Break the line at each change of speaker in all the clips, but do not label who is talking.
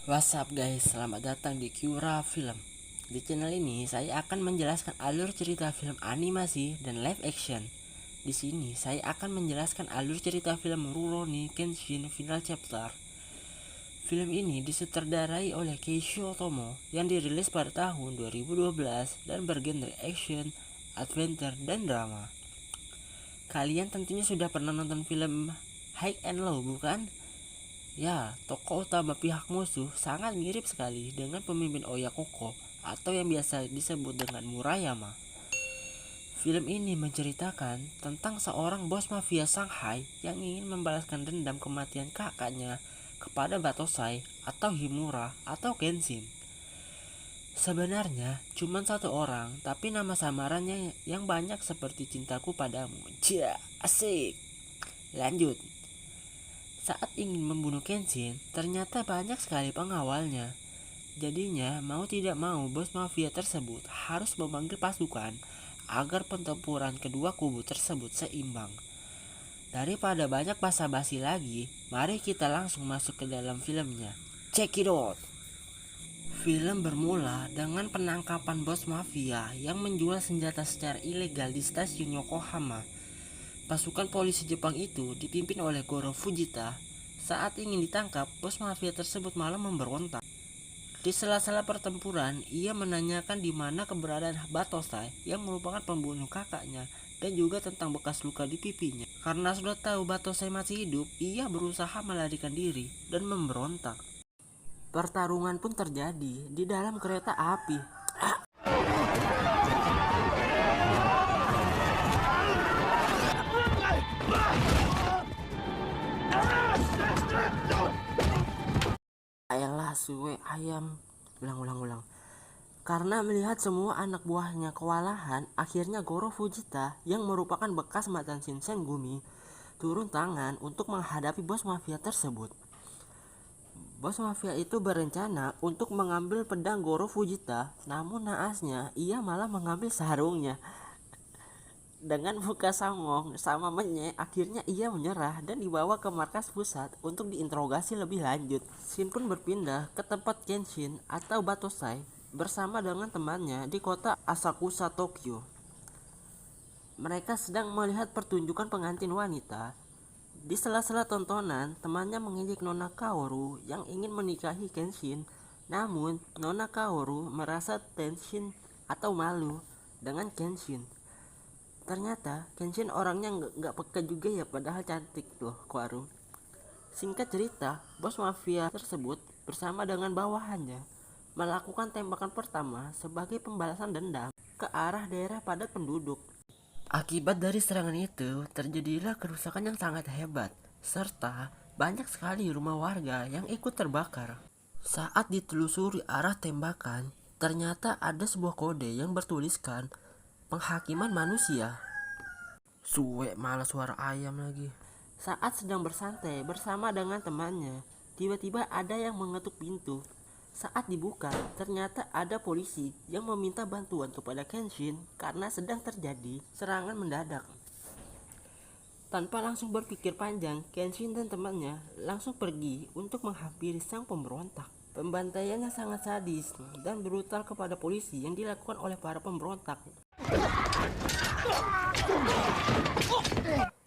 What's up guys, selamat datang di Cura Film. Di channel ini saya akan menjelaskan alur cerita film animasi dan live action. Di sini saya akan menjelaskan alur cerita film Rurouni Kenshin Final Chapter. Film ini disutradarai oleh Keisho Otomo yang dirilis pada tahun 2012 dan bergenre action, adventure, dan drama. Kalian tentunya sudah pernah nonton film High and Low, bukan? Ya, tokoh utama pihak musuh sangat mirip sekali dengan pemimpin Oyakoko atau yang biasa disebut dengan Murayama. Film ini menceritakan tentang seorang bos mafia Shanghai yang ingin membalaskan dendam kematian kakaknya kepada Batosai atau Himura atau Kenshin. Sebenarnya cuma satu orang, tapi nama samarannya yang banyak seperti cintaku padamu. Cia, asik. Lanjut. Saat ingin membunuh Kenshin, ternyata banyak sekali pengawalnya. Jadinya mau tidak mau bos mafia tersebut harus memanggil pasukan agar pertempuran kedua kubu tersebut seimbang. Daripada banyak basa-basi lagi, mari kita langsung masuk ke dalam filmnya. Check it out! Film bermula dengan penangkapan bos mafia yang menjual senjata secara ilegal di stasiun Yokohama. Pasukan polisi Jepang itu dipimpin oleh Goro Fujita. Saat ingin ditangkap, bos mafia tersebut malah memberontak. Di sela-sela pertempuran, ia menanyakan di mana keberadaan Batosai yang merupakan pembunuh kakaknya dan juga tentang bekas luka di pipinya. Karena sudah tahu Batosai masih hidup, ia berusaha melarikan diri dan memberontak. Pertarungan pun terjadi di dalam kereta api. Ayolah suwe ayam. Ulang. Karena melihat semua anak buahnya kewalahan, akhirnya Goro Fujita yang merupakan bekas mantan Shinsengumi turun tangan untuk menghadapi bos mafia tersebut. Bos mafia itu berencana untuk mengambil pedang Goro Fujita, namun naasnya ia malah mengambil sarungnya. Dengan muka songong sama menye, akhirnya ia menyerah dan dibawa ke markas pusat untuk diinterogasi lebih lanjut. Shin pun berpindah ke tempat Kenshin atau Batosai bersama dengan temannya di kota Asakusa, Tokyo. Mereka sedang melihat pertunjukan pengantin wanita. Di sela-sela tontonan, temannya mengejek Nona Kaoru yang ingin menikahi Kenshin. Namun, Nona Kaoru merasa tensin atau malu dengan Kenshin. Ternyata Kenshin orangnya nggak peka juga ya, padahal cantik loh Kaoru. Singkat cerita, bos mafia tersebut bersama dengan bawahannya melakukan tembakan pertama sebagai pembalasan dendam ke arah daerah padat penduduk. Akibat dari serangan itu, terjadilah kerusakan yang sangat hebat, serta banyak sekali rumah warga yang ikut terbakar. Saat ditelusuri arah tembakan, ternyata ada sebuah kode yang bertuliskan penghakiman manusia. Suwe malah suara ayam lagi. Saat sedang bersantai bersama dengan temannya, tiba-tiba ada yang mengetuk pintu. Saat dibuka, ternyata ada polisi yang meminta bantuan kepada Kenshin karena sedang terjadi serangan mendadak. Tanpa langsung berpikir panjang, Kenshin dan temannya langsung pergi untuk menghampiri sang pemberontak. Pembantaiannya sangat sadis dan brutal kepada polisi yang dilakukan oleh para pemberontak.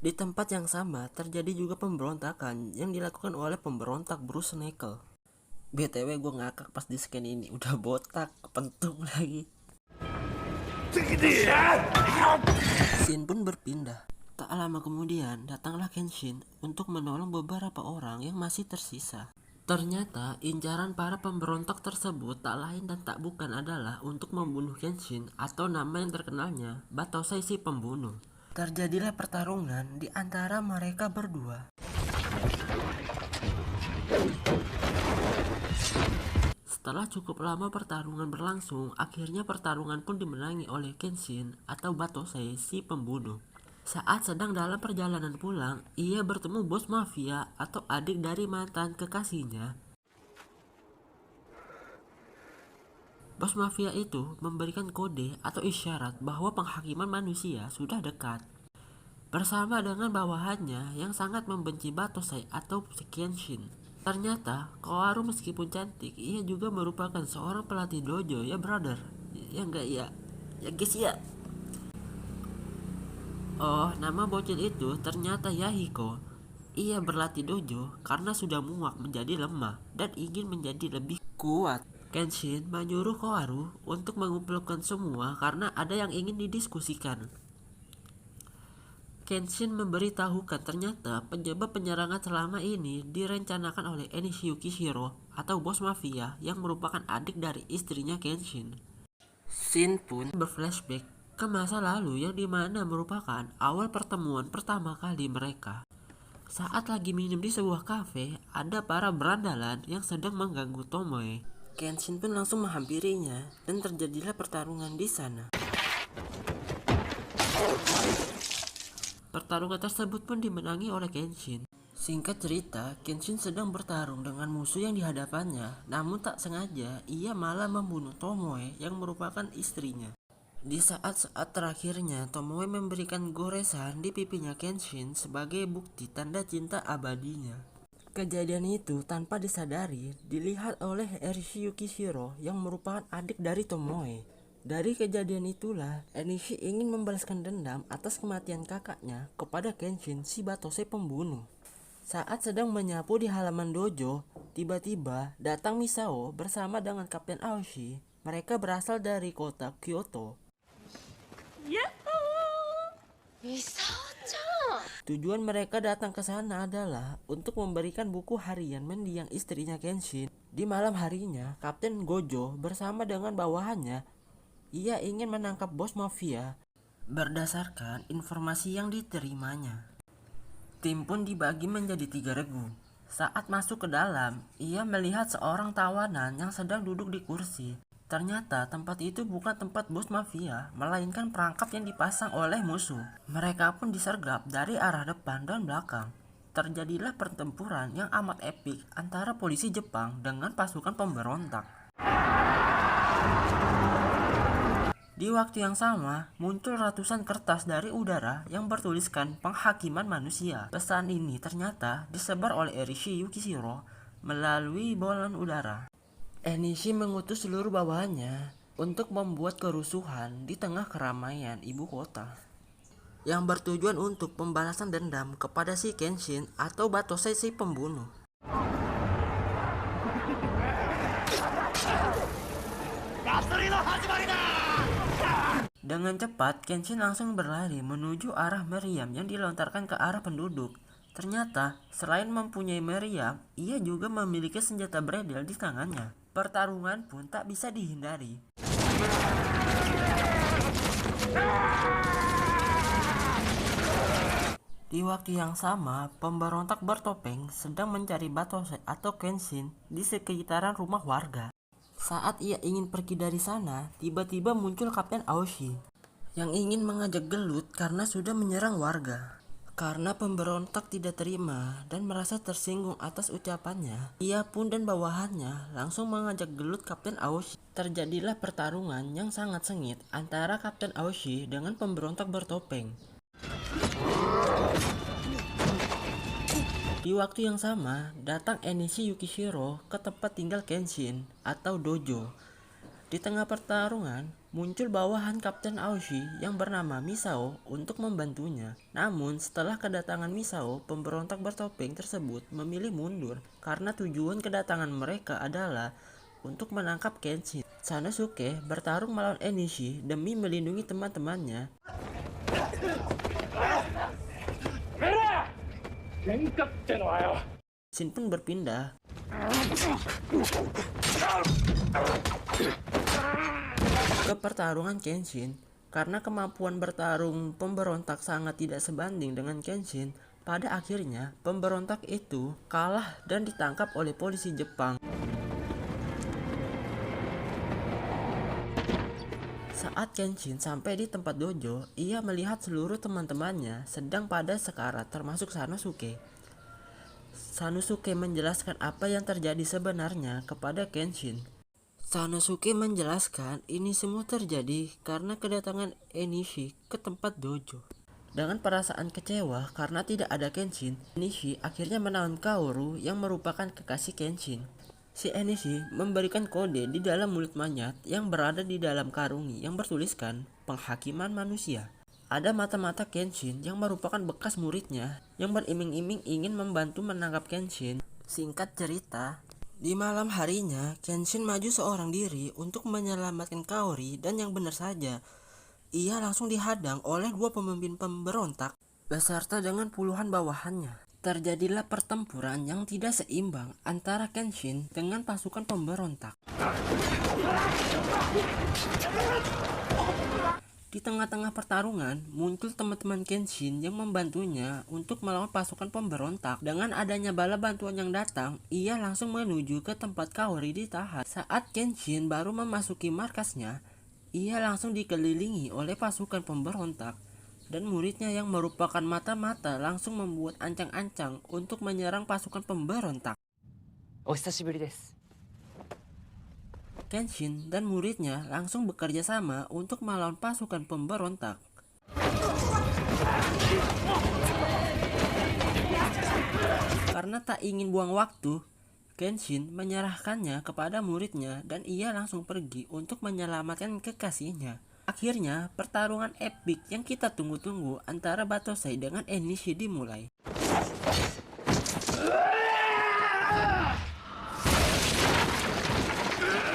Di tempat yang sama terjadi juga pemberontakan yang dilakukan oleh pemberontak Bruce Nickel. BTW gue ngakak pas di scan ini, udah botak, kepentung lagi. Shin pun berpindah. Tak lama kemudian datanglah Kenshin untuk menolong beberapa orang yang masih tersisa. Ternyata incaran para pemberontak tersebut tak lain dan tak bukan adalah untuk membunuh Kenshin atau nama yang terkenalnya Batosai si pembunuh. Terjadilah pertarungan di antara mereka berdua. Setelah cukup lama pertarungan berlangsung, akhirnya pertarungan pun dimenangi oleh Kenshin atau Batosai si pembunuh. Saat sedang dalam perjalanan pulang, ia bertemu bos mafia atau adik dari mantan kekasihnya. Bos mafia itu memberikan kode atau isyarat bahwa penghakiman manusia sudah dekat. Bersama dengan bawahannya yang sangat membenci Batosai atau Kenshin. Ternyata Koharu meskipun cantik, ia juga merupakan seorang pelatih dojo ya brother. Ya enggak ya? Ya guys ya. Oh, nama bocil itu ternyata Yahiko. Ia berlatih dojo karena sudah muak menjadi lemah dan ingin menjadi lebih kuat. Kenshin menyuruh Koharu untuk mengumpulkan semua karena ada yang ingin didiskusikan. Kenshin memberitahukan ternyata penyebab penyerangan selama ini direncanakan oleh Enishi Yukishiro atau bos mafia yang merupakan adik dari istrinya Kenshin. Shin pun berflashback ke masa lalu yang dimana merupakan awal pertemuan pertama kali mereka. Saat lagi minum di sebuah kafe, ada para berandalan yang sedang mengganggu Tomoe. Kenshin pun langsung menghampirinya dan terjadilah pertarungan di sana. Pertarungan tersebut pun dimenangi oleh Kenshin. Singkat cerita, Kenshin sedang bertarung dengan musuh yang dihadapannya, namun tak sengaja ia malah membunuh Tomoe yang merupakan istrinya. Di saat-saat terakhirnya, Tomoe memberikan goresan di pipinya Kenshin sebagai bukti tanda cinta abadinya. Kejadian itu tanpa disadari dilihat oleh Enishi Yukishiro yang merupakan adik dari Tomoe. Dari kejadian itulah, Enishi ingin membalaskan dendam atas kematian kakaknya kepada Kenshin si Batose pembunuh. Saat sedang menyapu di halaman dojo, tiba-tiba datang Misao bersama dengan Kapten Aoshi. Mereka berasal dari kota Kyoto. Tujuan mereka datang ke sana adalah untuk memberikan buku harian mendiang istrinya Kenshin. Di malam harinya, Kapten Gojo bersama dengan bawahannya, ia ingin menangkap bos mafia berdasarkan informasi yang diterimanya. Tim pun dibagi menjadi 3 regu. Saat masuk ke dalam, ia melihat seorang tawanan yang sedang duduk di kursi. Ternyata tempat itu bukan tempat bos mafia, melainkan perangkap yang dipasang oleh musuh. Mereka pun disergap dari arah depan dan belakang. Terjadilah pertempuran yang amat epik antara polisi Jepang dengan pasukan pemberontak. Di waktu yang sama, muncul ratusan kertas dari udara yang bertuliskan penghakiman manusia. Pesan ini ternyata disebar oleh Enishi Yukishiro melalui bola udara. Enishi mengutus seluruh bawahannya untuk membuat kerusuhan di tengah keramaian ibu kota, yang bertujuan untuk pembalasan dendam kepada si Kenshin atau Batose si pembunuh. Dengan cepat, Kenshin langsung berlari menuju arah meriam yang dilontarkan ke arah penduduk. Ternyata, selain mempunyai meriam, ia juga memiliki senjata bredel di tangannya. Pertarungan pun tak bisa dihindari. Di waktu yang sama, pemberontak bertopeng sedang mencari Batose atau Kenshin di sekitaran rumah warga. Saat ia ingin pergi dari sana, tiba-tiba muncul Kapten Aoshi yang ingin mengajak gelut karena sudah menyerang warga. Karena pemberontak tidak terima dan merasa tersinggung atas ucapannya, ia pun dan bawahannya langsung mengajak gelut Kapten Aoshi. Terjadilah pertarungan yang sangat sengit antara Kapten Aoshi dengan pemberontak bertopeng. Di waktu yang sama, datang Enishi Yukishiro ke tempat tinggal Kenshin atau dojo. Di tengah pertarungan, muncul bawahan Kapten Aoshi yang bernama Misao untuk membantunya. Namun, setelah kedatangan Misao, pemberontak bertopeng tersebut memilih mundur karena tujuan kedatangan mereka adalah untuk menangkap Kenshin. Sanosuke bertarung melawan Enishi demi melindungi teman-temannya. Shin pun berpindah ke pertarungan Kenshin. Karena kemampuan bertarung pemberontak sangat tidak sebanding dengan Kenshin, pada akhirnya pemberontak itu kalah dan ditangkap oleh polisi Jepang. Saat Kenshin sampai di tempat dojo, ia melihat seluruh teman-temannya sedang pada sekarat termasuk Sanosuke. Sanosuke menjelaskan apa yang terjadi sebenarnya kepada Kenshin. Sanosuke menjelaskan ini semua terjadi karena kedatangan Enishi ke tempat dojo. Dengan perasaan kecewa karena tidak ada Kenshin, Enishi akhirnya menahan Kaoru yang merupakan kekasih Kenshin. Si Enishi memberikan kode di dalam mulut monyet yang berada di dalam karungi yang bertuliskan penghakiman manusia. Ada mata-mata Kenshin yang merupakan bekas muridnya yang beriming-iming ingin membantu menangkap Kenshin. Singkat cerita, di malam harinya Kenshin maju seorang diri untuk menyelamatkan Kaori, dan yang benar saja, ia langsung dihadang oleh dua pemimpin pemberontak beserta dengan puluhan bawahannya. Terjadilah pertempuran yang tidak seimbang antara Kenshin dengan pasukan pemberontak. Di tengah-tengah pertarungan, muncul teman-teman Kenshin yang membantunya untuk melawan pasukan pemberontak. Dengan adanya bala bantuan yang datang, ia langsung menuju ke tempat Kaori ditahan. Saat Kenshin baru memasuki markasnya, ia langsung dikelilingi oleh pasukan pemberontak, dan muridnya yang merupakan mata-mata langsung membuat ancang-ancang untuk menyerang pasukan pemberontak. Kenshin dan muridnya langsung bekerja sama untuk melawan pasukan pemberontak. Karena tak ingin buang waktu, Kenshin menyerahkannya kepada muridnya dan ia langsung pergi untuk menyelamatkan kekasihnya. Akhirnya, pertarungan epik yang kita tunggu-tunggu antara Batosai dengan Enishi dimulai.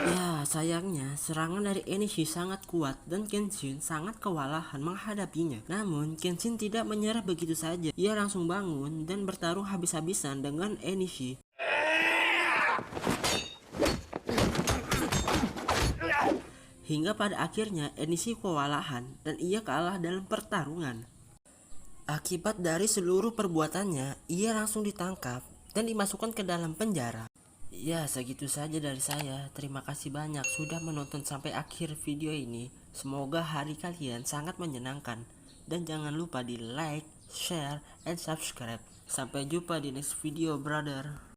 Ya, sayangnya serangan dari Enishi sangat kuat dan Kenshin sangat kewalahan menghadapinya. Namun, Kenshin tidak menyerah begitu saja. Ia langsung bangun dan bertarung habis-habisan dengan Enishi. Hingga pada akhirnya Enishi kewalahan dan ia kalah dalam pertarungan. Akibat dari seluruh perbuatannya, ia langsung ditangkap dan dimasukkan ke dalam penjara. Ya, segitu saja dari saya. Terima kasih banyak sudah menonton sampai akhir video ini. Semoga hari kalian sangat menyenangkan. Dan jangan lupa di like, share, and subscribe. Sampai jumpa di next video, brother.